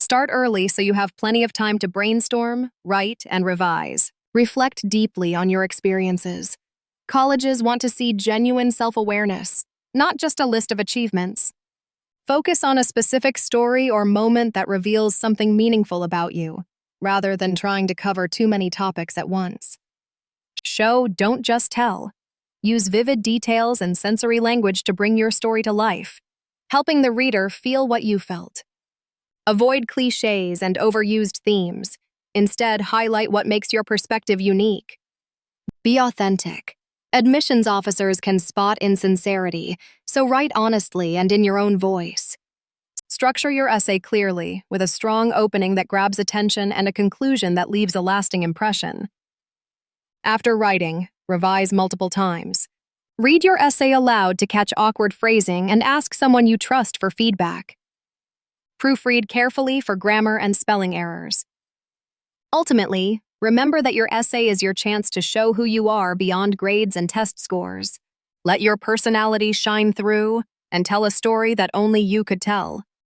Start early so you have plenty of time to brainstorm, write, and revise. Reflect deeply on your experiences. Colleges want to see genuine self-awareness, not just a list of achievements. Focus on a specific story or moment that reveals something meaningful about you, rather than trying to cover too many topics at once. Show, don't just tell. Use vivid details and sensory language to bring your story to life, helping the reader feel what you felt. Avoid cliches and overused themes. Instead, highlight what makes your perspective unique. Be authentic. Admissions officers can spot insincerity, so write honestly and in your own voice. Structure your essay clearly, with a strong opening that grabs attention and a conclusion that leaves a lasting impression. After writing, revise multiple times. Read your essay aloud to catch awkward phrasing and ask someone you trust for feedback. Proofread carefully for grammar and spelling errors. Ultimately, remember that your essay is your chance to show who you are beyond grades and test scores. Let your personality shine through and tell a story that only you could tell.